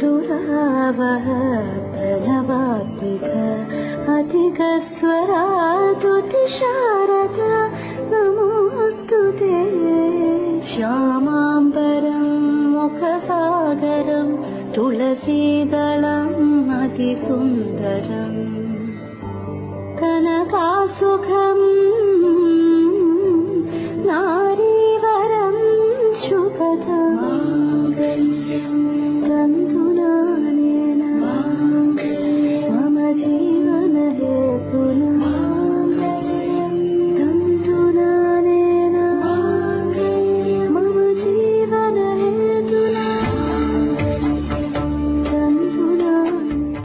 दुरावह प्रणवात्मिक अधिकस्वरा तुतिशारद नमोऽस्तु ते श्यामाम्बरं मुखसागरं तुलसीदलम् अतिसुन्दरम् कनकासुखं